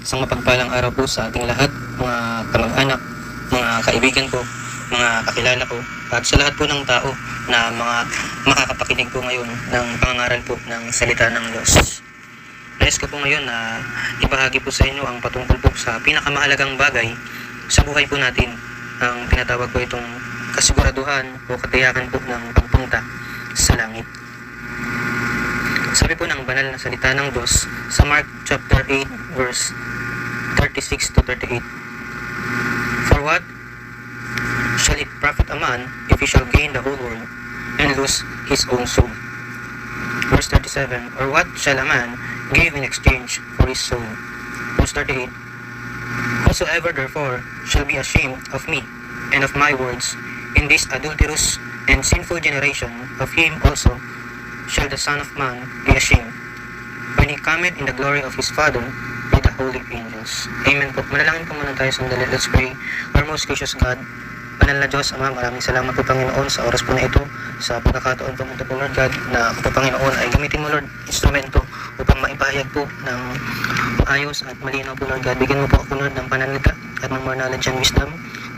Isang mapagpalang araw po sa ating lahat, mga kamag-anak, mga kaibigan ko, mga kakilala ko, at sa lahat po ng tao na mga makakapakinig po ngayon ng pangangaral po ng salita ng Diyos. Nais ko po ngayon na ibahagi po sa inyo ang patungkol po sa pinakamahalagang bagay sa buhay po natin. Ang tinatawag ko itong kasiguraduhan o katiyakan po ng pagpunta sa langit. Sabi po ng banal na salita ng Diyos sa Mark chapter 8 verse 36 to 38. For what shall it profit a man if he shall gain the whole world and lose his own soul? Verse 37. Or what shall a man give in exchange for his soul? Verse 38. Whosoever therefore shall be ashamed of me and of my words in this adulterous and sinful generation, of him also shall the Son of Man be ashamed, when he cometh in the glory of his Father with the holy angels. Amen po. Manalangin po muna tayo sandali. Let's pray. Our most gracious God, banal na Diyos, Ama, maraming salamat po Panginoon sa oras po na ito, sa pagkakataon po ito po Lord God, na ako po Panginoon ay gamitin mo Lord, instrumento upang maipahayag po ng ayos at malinaw po Lord God. Bigyan mo po ako Lord ng pananalita at ng more knowledge and wisdom.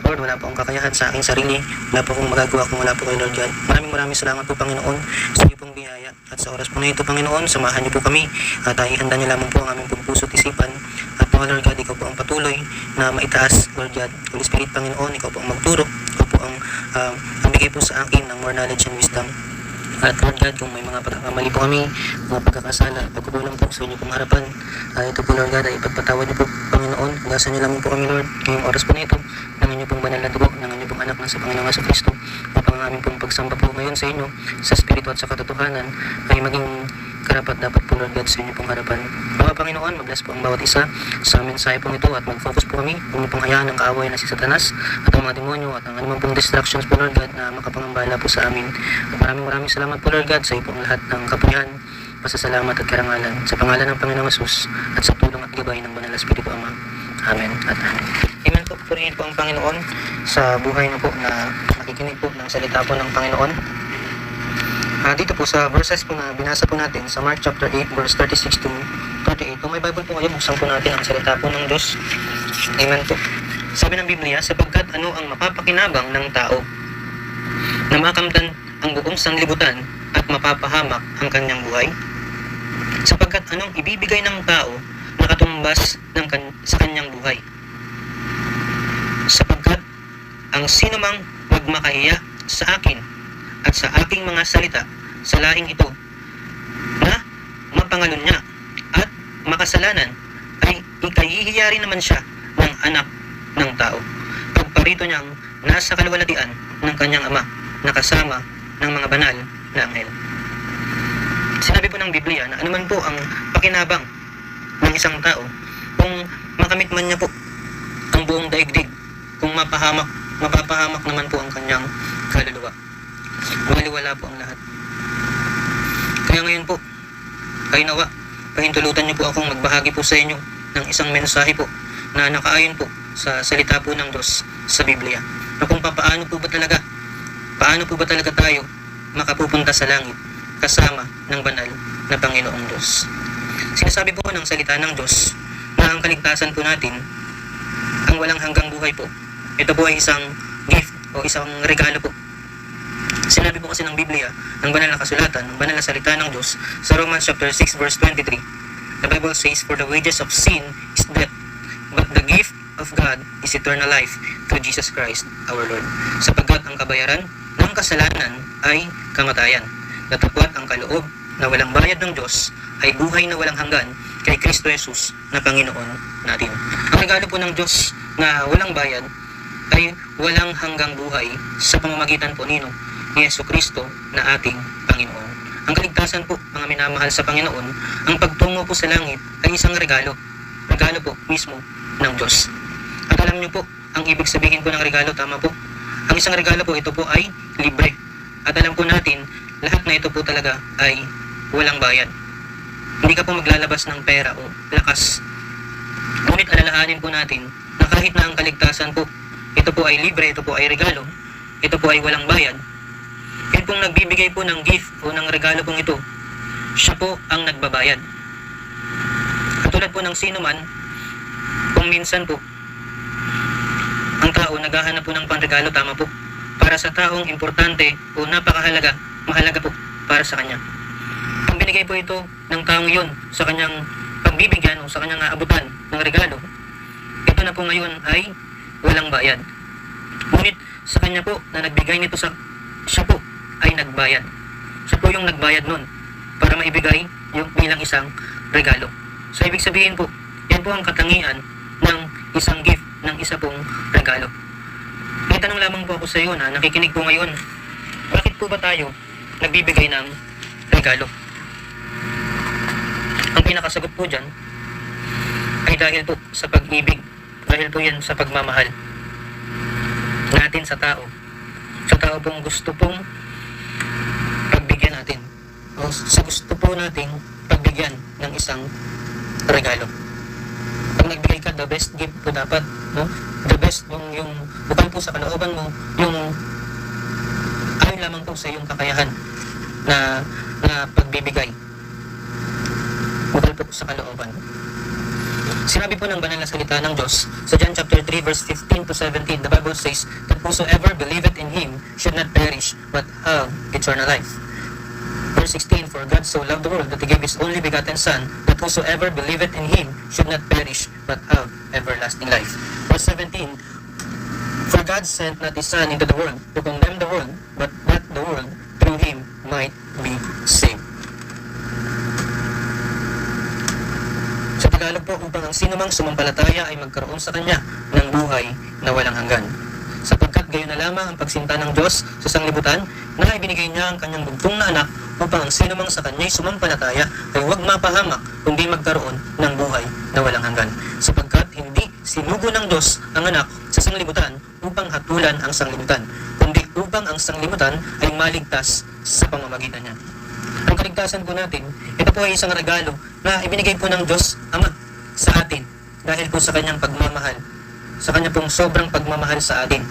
Lord, wala po akong kakayahan sa aking sarili, wala po akong magagawa kung wala po kayo Lord God. Maraming salamat po Panginoon sa iyo pong biyaya, at sa oras po na ito Panginoon, samahan niyo po kami at ihanda niyo lamang po ang aming pong puso at isipan. At po Lord God, ikaw po ang patuloy na maitaas Lord God. Holy Spirit Panginoon, ikaw po ang magturo, ikaw po ang bigay po sa akin ng more knowledge and wisdom. At Lord God, kung may mga pagkakamali po kami, mga pagkakasala, pagkukulang po sa inyo pong harapan, ito po Lord God, ay ipagpatawad niyo po Panginoon. Hugasan niyo lamang po kami Lord, ngayong oras po na ito, ng inyong pong banal na dugo, ng inyong pong anak na sa Panginoong Jesucristo, upang ang aming pong pagsamba po ngayon sa inyo, sa Espiritu at sa katotohanan, ay maging karapat dapat po Lord God sa inyo pong harapan. Mga Panginoon, mag-bless po ang bawat isa sa mensahe pong ito, at mag-focus po kami, huwag niyo pong hayaan ng kaaway na si Satanas at ang mga demonyo at ang anumang pong distractions po Lord God na makapangambala po sa amin. At maraming salamat po Lord God sa iyo pong lahat ng kapuyahan, pasasalamat at karangalan sa pangalan ng Panginoong Hesus at sa tulong at gabay ng Banal na Espiritu Ama. Amen at amen. Amen po. Purihin po ang Panginoon sa buhay na po na nakikinig po ng salita po ng Panginoon. Dito po sa verses po na binasa po natin sa Mark chapter 8 verse 36 to 38. Kung may Bible po kayo, buksan po natin ang salita po ng Diyos. Amen po. Sabi ng Biblia, sapagkat ano ang mapapakinabang ng tao na makamtan ang buong sanglibutan at mapapahamak ang kanyang buhay? Sapagkat anong ibibigay ng tao na katumbas sa kanyang buhay? Sapagkat ang sinumang magmakahiya sa akin at sa aking mga salita sa lahing ito na mapangalon niya at makasalanan, ay ikahihiya rin naman siya ng anak ng tao pagparito niyang nasa kaluwalhatian ng kanyang ama na kasama ng mga banal na anghel. Sinabi po ng Biblia na anuman po ang pakinabang ng isang tao, kung makamit man niya po ang buong daigdig, kung mapapahamak naman po ang kanyang kaluluwa, maliwala po ang lahat. Kaya ngayon po, ay nawa, pahintulutan niyo po akong magbahagi po sa inyo ng isang mensahe po na nakaayon po sa salita po ng Diyos sa Biblia, na kung paano po ba talaga tayo makapupunta sa langit kasama ng banal na Panginoong Diyos. Sinasabi po ng salita ng Diyos na ang kaligtasan po natin, ang walang hanggang buhay po, ito po ay isang gift o isang regalo po. Sinabi po kasi ng Biblia, ng banal na kasulatan, ng banal na salita ng Diyos, sa Romans chapter 6 verse 23, the Bible says, for the wages of sin is death, but the gift of God is eternal life through Jesus Christ our Lord. Sapagkat ang kabayaran ng kasalanan ay kamatayan, datapwat ang kaloob na walang bayad ng Diyos ay buhay na walang hanggan kay Kristo Jesus na Panginoon natin. Ang regalo po ng Diyos na walang bayad ay walang hanggang buhay sa pamamagitan po ni Jesucristo na ating Panginoon. Ang kaligtasan po, mga minamahal sa Panginoon, ang pagtungo po sa langit ay isang regalo po mismo ng Diyos. At alam niyo po, ang ibig sabihin po ng regalo, tama po, ang isang regalo po, ito po ay libre. At alam po natin, lahat na ito po talaga ay walang bayad. Hindi ka po maglalabas ng pera o lakas. Ngunit alalahanin po natin na kahit na ang kaligtasan po, ito po ay libre, ito po ay regalo, ito po ay walang bayad, yun pong nagbibigay po ng gift o ng regalo pong ito, siya po ang nagbabayad. Katulad po ng sino man Kung minsan po, ang tao naghahanap po ng panregalo, tama po, para sa taong importante o napakahalaga, mahalaga po para sa kanya. Ang binigay po ito ng taong yun sa kanyang pagbibigyan o sa kanyang aabutan ng regalo, ito na po ngayon ay walang bayad. Ngunit sa kanya po na nagbigay nito siya po ay nagbayad. Siya po yung nagbayad nun para maibigay yung bilang isang regalo. So ibig sabihin po, yan po ang katangian ng isang gift, ng isa pong regalo. May tanong lamang po ako sa iyo na nakikinig po ngayon. Bakit po ba tayo nagbibigay ng regalo? Ang pinakasagot po dyan ay dahil po sa pag-ibig. Dahil po yan sa pagmamahal natin sa tao. Sa tao pong gusto pong pagbigyan natin. O sa gusto po nating pagbigyan ng isang regalo. Pag nagbigay ka, the best gift po dapat, no? The best, yung bukal po sa kalooban mo, yung ayon lamang po sa iyong kakayahan na pagbibigay. Bukal po sa kalooban. Sinabi po ng banal na salita ng Diyos sa John chapter 3 verse 15 to 17, the Bible says that whosoever believeth in Him should not perish but have eternal life. Verse 16, for God so loved the world that He gave His only begotten Son, that whosoever believeth in Him should not perish but have everlasting life. Verse 17, for God sent not His Son into the world to condemn the world, but that the world through Him might be saved. Sa Tagalog po, upang ang sinumang sumampalataya ay magkaroon sa Kanya ng buhay na walang hanggan. Sapagkat gayon na lamang ang pagsinta ng Diyos sa sanglibutan na ibinigay niya ang Kanyang bugtong na anak upang ang sinumang sa Kanya'y sumampalataya ay huwag mapahamak kundi magkaroon ng buhay na walang hanggan. Sapagkat hindi sinugo ng Diyos ang anak sa sanglibutan upang hatulan ang sanglibutan, kundi upang ang sanglibutan ay maligtas sa pamamagitan niya. Ang kaligtasan po natin, ito po ay isang regalo na ibinigay po ng Diyos Ama sa atin dahil po sa Kanyang pagmamahal, sa Kanya pong sobrang pagmamahal sa atin.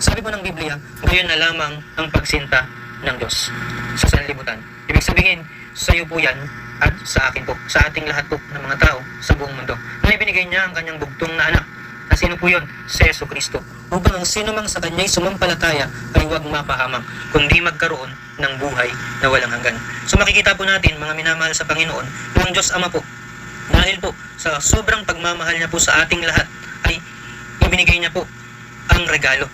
Sabi po ng Biblia, gayon na lamang ang pagsinta ng Diyos sa sanlibutan. Ibig sabihin, sa iyo po yan at sa akin po, sa ating lahat po ng mga tao sa buong mundo, na ibinigay niya ang Kanyang bugtong na anak. Na sino po yun? Si Yesu Kristo. Upang ang sinumang sa Kanya'y sumampalataya ay huwag mapahamak, kundi magkaroon ng buhay na walang hanggan. So makikita po natin, mga minamahal sa Panginoon, ng Diyos Ama po, dahil po sa sobrang pagmamahal niya po sa ating lahat, ay ibinigay niya po ang regalo.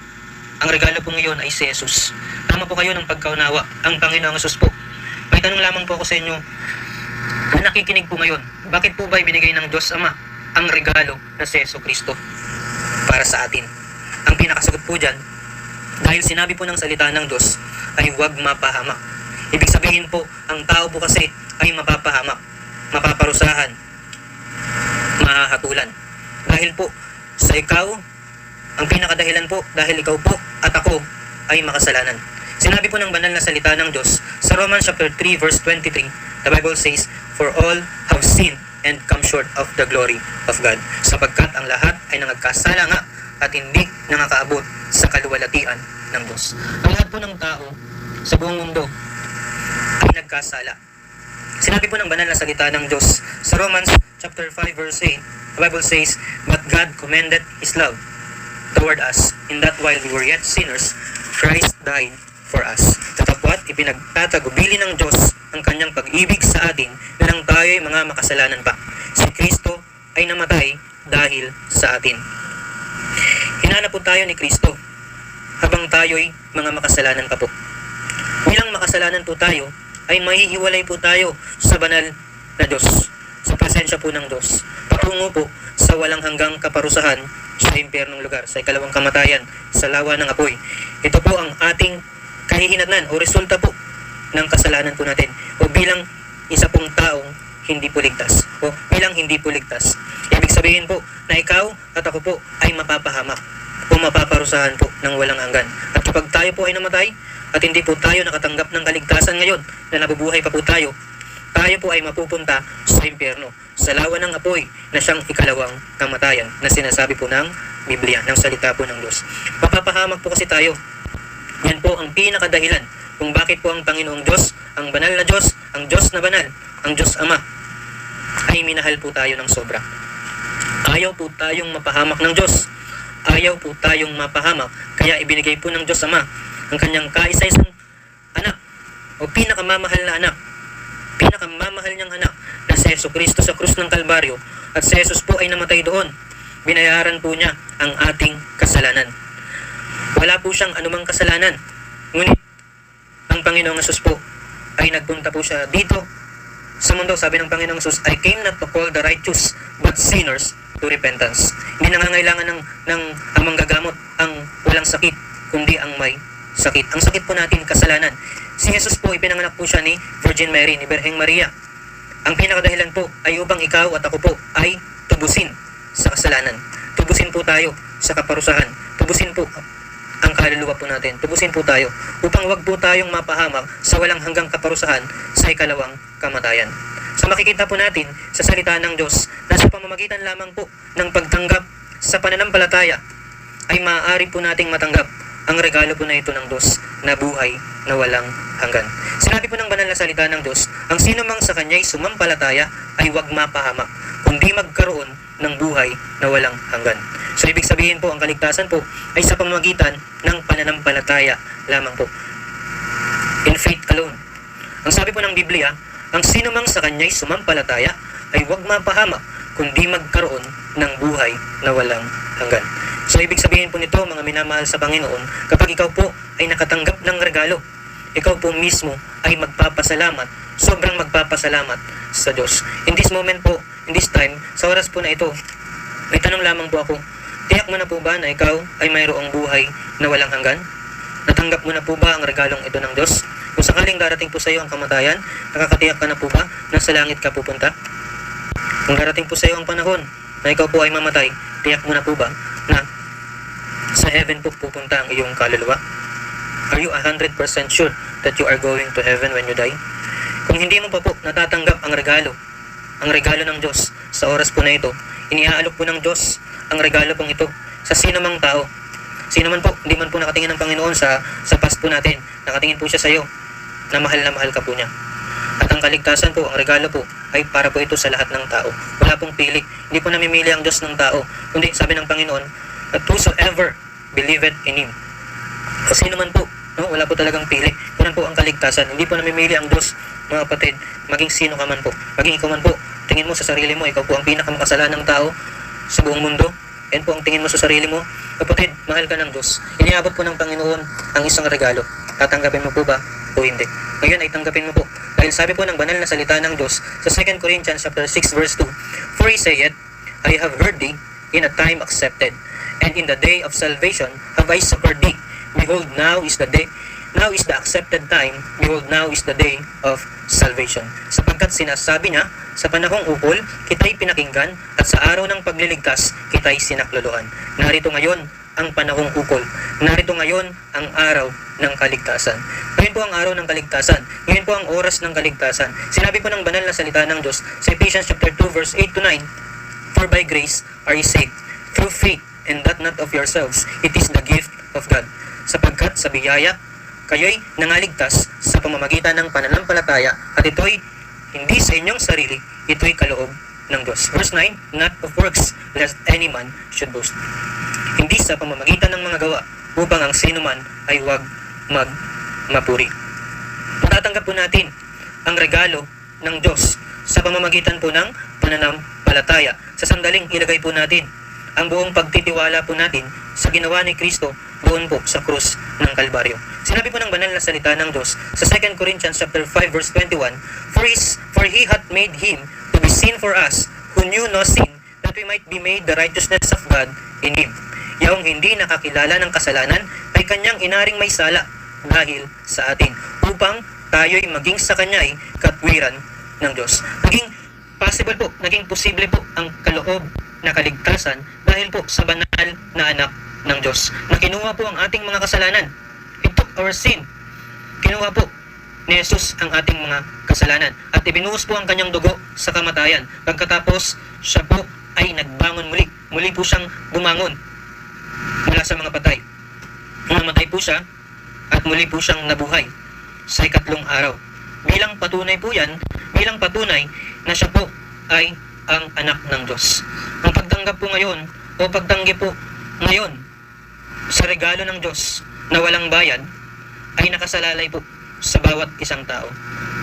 Ang regalo po ngayon ay si Jesus. Tama po kayo ng pagkaunawa. Ang Panginoong Jesus po. May tanong lamang po ako sa inyo na nakikinig po ngayon. Bakit po ba ibinigay ng Diyos Ama ang regalo na si Yesu Kristo para sa atin? Ang pinakasagot po dyan, dahil sinabi po ng salita ng Diyos ay huwag mapahamak. Ibig sabihin po, ang tao po kasi ay mapapahamak, mapaparusahan, mahahatulan. Dahil po sa ikaw, ang pinakadahilan po, dahil ikaw po at ako ay makasalanan. Sinabi po ng banal na salita ng Diyos sa Romans chapter 3 verse 23, the Bible says, for all have sinned and come short of the glory of God. Sapagkat ang lahat ay nangagkasala nga at hindi nakakaabot sa kaluwalhatian ng Diyos. Ang lahat po ng tao sa buong mundo ay nagkasala. Sinabi po ng banal na salita ng Diyos sa Romans chapter 5 verse 8, the Bible says, but God commended His love toward us, in that while we were yet sinners, Christ died for us. Tatapwat, ipinagtatagubili ng Diyos ang Kanyang pag-ibig sa atin nang tayo ay mga makasalanan pa. Si Kristo ay namatay dahil sa atin. Hinanap po tayo ni Kristo habang tayo'y mga makasalanan pa po. Bilang makasalanan po tayo, ay mahihiwalay po tayo sa banal na Diyos, sa presensya po ng Diyos, patungo po sa walang hanggang kaparusahan sa impyernong lugar, sa ikalawang kamatayan, sa lawa ng apoy. Ito po ang ating kahihinatnan o resulta po ng kasalanan po natin, o bilang isa pong taong hindi po ligtas, o bilang hindi po ligtas. Ibig sabihin po na ikaw at ako po ay mapapahamak o mapaparusahan po ng walang hanggan. At kapag tayo po ay namatay at hindi po tayo nakatanggap ng kaligtasan ngayon na nabubuhay pa po tayo po ay mapupunta sa impyerno, sa lawa ng apoy na siyang ikalawang kamatayan na sinasabi po ng Biblia, ng salita po ng Diyos. Mapapahamak po kasi tayo. Yan po ang pinakadahilan kung bakit po ang Panginoong Diyos, ang banal na Diyos, ang Diyos na banal, ang Diyos Ama, ay minahal po tayo ng sobra. Ayaw po tayong mapahamak ng Diyos. Ayaw po tayong mapahamak. Kaya ibinigay po ng Diyos Ama ang kanyang kaisa-isang anak o pinakamamahal na anak. Pinakamamahal niyang anak na si Jesucristo sa krus ng Kalbaryo. At si Jesus po ay namatay doon. Binayaran po niya ang ating kasalanan. Wala po siyang anumang kasalanan. Ngunit ang Panginoong Hesus po ay nagpunta po siya dito sa mundo. Sabi ng Panginoong Hesus, I came not to call the righteous but sinners to repentance. Hindi nangangailangan ng manggagamot ang walang sakit, kundi ang may sakit. Ang sakit po natin, kasalanan. Si Jesus po, ipinanganak po siya ni Virgin Mary, ni Birheng Maria. Ang pinakadahilan po ay upang ikaw at ako po ay tubusin sa kasalanan. Tubusin po tayo sa kaparusahan. Tubusin po ang kaluluwa po natin. Tubusin po tayo upang wag po tayong mapahamak sa walang hanggang kaparusahan sa ikalawang kamatayan. So makikita po natin sa salita ng Diyos na sa pamamagitan lamang po ng pagtanggap sa pananampalataya ay maaari po nating matanggap ang regalo po na ito ng Diyos na buhay na walang hanggan. Sinabi po ng banal na salita ng Diyos, ang sino mang sa kanya'y sumampalataya ay wag mapahamak, kundi magkaroon ng buhay na walang hanggan. So ibig sabihin po, ang kaligtasan po ay sa pamamagitan ng pananampalataya lamang po. In faith alone. Ang sabi po ng Biblia, ang sino mang sa kanya'y sumampalataya ay wag mapahamak, kundi magkaroon ng buhay na walang hanggan. So ibig sabihin po nito, mga minamahal sa Panginoon, kapag ikaw po ay nakatanggap ng regalo, ikaw po mismo ay magpapasalamat, sobrang magpapasalamat sa Diyos. In this moment po, in this time, sa oras po na ito, may tanong lamang po ako, tiyak mo na po ba na ikaw ay mayroong buhay na walang hanggan? Natanggap mo na po ba ang regalong ito ng Diyos? Kung sakaling darating po sa iyo ang kamatayan, nakakatiyak ka na po ba na sa langit ka pupunta? Kung darating po sa iyo ang panahon na ikaw po ay mamatay, tiyak mo na po ba na sa heaven po pupunta ang iyong kaluluwa? Are you 100% sure that you are going to heaven when you die? Kung hindi mo pa po natatanggap ang regalo ng Diyos sa oras po na ito, iniaalok po ng Diyos ang regalo pong ito sa sino mang tao. Sino man po, hindi man po nakatingin ng Panginoon sa past po natin, nakatingin po siya sa iyo, na mahal ka po niya. At ang kaligtasan po, ang regalo po, ay para po ito sa lahat ng tao. Wala pong pili. Hindi po namimili ang Diyos ng tao. Kundi sabi ng Panginoon, that whosoever believeth in Him. O sino man po, no? Wala po talagang pili. Kunan po ang kaligtasan. Hindi po namimili ang Diyos, mga kapatid, maging sino ka man po. Maging ikaw man po, tingin mo sa sarili mo, ikaw po ang pinakamakasalanan ng tao sa buong mundo. Yan po ang tingin mo sa sarili mo. Kapatid, mahal ka ng Diyos. Iniabot po ng Panginoon ang isang regalo. Tatanggapin mo po ba o hindi? Ngayon ay tanggapin mo po. Dahil sabi po ng banal na salita ng Diyos sa 2 Corinthians chapter 6 verse 2, for He saith, I have heard thee in a time accepted, and in the day of salvation have I succored thee. Behold, now is the accepted time. Behold, now is the day of salvation. Sapagkat sinasabi niya, sa panahong upol, kita'y pinakinggan, at sa araw ng pagliligtas, kita'y sinakluluhan. Narito ngayon ang panahong upol. Narito ngayon ang araw ng kaligtasan. Ngayon po ang araw ng kaligtasan. Ngayon po ang oras ng kaligtasan. Sinabi po ng banal na salita ng Diyos sa Ephesians chapter 2 verse 8 to 9, for by grace are ye saved, through faith, and that not of yourselves. It is the gift of God. Sapagkat sa biyaya, kayo'y nangaligtas sa pamamagitan ng pananampalataya, at ito'y hindi sa inyong sarili, ito'y kaloob ng Diyos. Verse 9, not of works, lest any man should boast. Hindi sa pamamagitan ng mga gawa, upang ang sino man ay huwag mapuri. Matatanggap po natin ang regalo ng Diyos sa pamamagitan po ng pananampalataya. Sa sandaling ilagay po natin ang buong pagtitiwala po natin sa ginawa ni Kristo doon po sa krus ng Kalbaryo. Sinabi po ng banal na salita ng Diyos sa 2 Corinthians chapter 5 verse 21, for He hath made Him to be sin for us, who knew no sin, that we might be made the righteousness of God in Him. Yaong hindi nakakilala ng kasalanan ay kanyang inaring may sala dahil sa atin, upang tayo'y maging sa kanya ay katwiran ng Diyos. Naging possible po, naging posible po ang kaloob na kaligtasan dahil po sa banal na anak ng Diyos, na kinuha po ang ating mga kasalanan. He took our sin. Kinuha po ni Jesus ang ating mga kasalanan at ibinuhos po ang kanyang dugo sa kamatayan. Pagkatapos, siya po ay nagbangon muli. Muli po siyang bumangon mula sa mga patay. Namatay po siya at muli po siyang nabuhay sa ikatlong araw. Bilang patunay po yan, bilang patunay na siya po ay ang anak ng Diyos. Ang pagtanggap po ngayon o pagtanggi po ngayon sa regalo ng Diyos na walang bayad ay nakasalalay po sa bawat isang tao.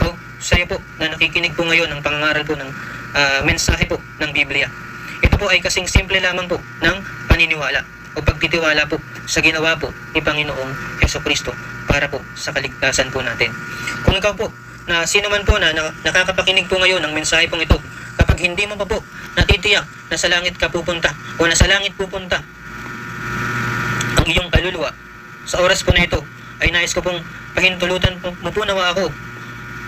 O sa iyo po na nakikinig po ngayon ng pangangaral po ng mensahe po ng Biblia. Ito po ay kasing simple lamang po ng paniniwala o pagtitiwala po sa ginawa po ni Panginoong Hesukristo para po sa kaligtasan po natin. Kung ikaw po, na sino man po na nakakapakinig po ngayon ng mensahe pong ito, kapag hindi mo pa po natitiyak na sa langit ka pupunta o na sa langit pupunta ang iyong kaluluwa, sa oras po na ito ay nais ko pong pahintulutan mo po nawa ako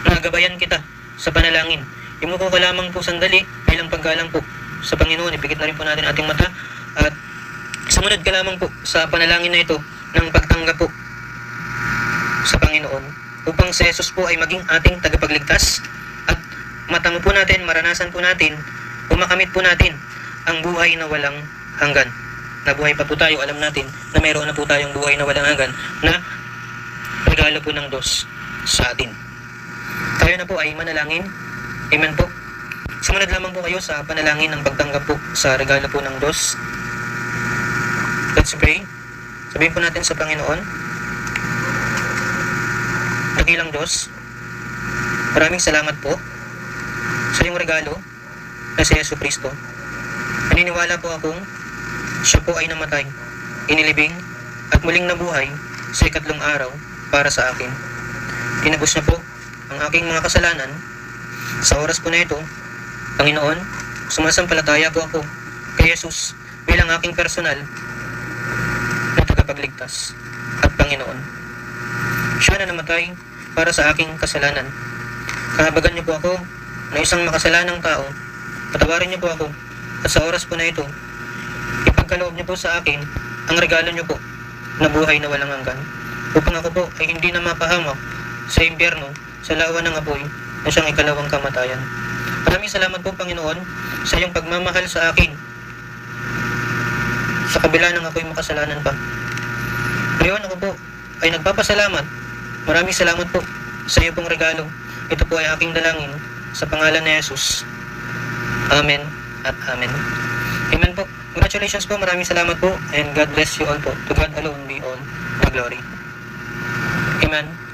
na gabayan kita sa panalangin. Imuko ko lamang po sandali bilang paggalang po sa Panginoon. Ipikit na rin po natin ating mata at sumunod ka lamang po sa panalangin na ito ng pagtanggap po sa Panginoon upang si Jesus po ay maging ating tagapagligtas at matamo po natin, maranasan po natin, makamit po natin ang buhay na walang hanggan. Nabuhay pa po tayo, alam natin na mayroon na po tayong buhay na walang hanggan na regalo po ng Diyos sa atin. Tayo na po ay manalangin. Amen po. Sumunod lamang po kayo sa panalangin ng pagtanggap po sa regalo po ng Diyos. Let's pray. Sabihin po natin sa Panginoon, dakilang Diyos, maraming salamat po sa iyong regalo na si Jesucristo. Naniniwala po akong siya po ay namatay, inilibing at muling nabuhay sa ikatlong araw para sa akin. Tinubos niya po ang aking mga kasalanan. Sa oras po na ito, Panginoon, sumasampalataya po ako kay Jesus bilang aking personal na tagapagligtas at Panginoon. Siya na namatay para sa aking kasalanan. Kahabagan niyo po ako na isang makasalanang tao. Patawarin niyo po ako at sa oras po na ito, ipagkaloob niyo po sa akin ang regalo niyo po na buhay na walang hanggan upang ako po ay hindi na mapahamak sa impyerno, sa lawa ng apoy na siyang ikalawang kamatayan. Maraming salamat po Panginoon sa iyong pagmamahal sa akin sa kabila ng ako'y makasalanan pa. Ngayon ako po ay nagpapasalamat. Maraming salamat po sa iyo pong regalo. Ito po ay aking dalangin sa pangalan ni Jesus. Amen at Amen. Amen po. Congratulations po. Maraming salamat po and God bless you all po. To God alone be all the glory. Amen.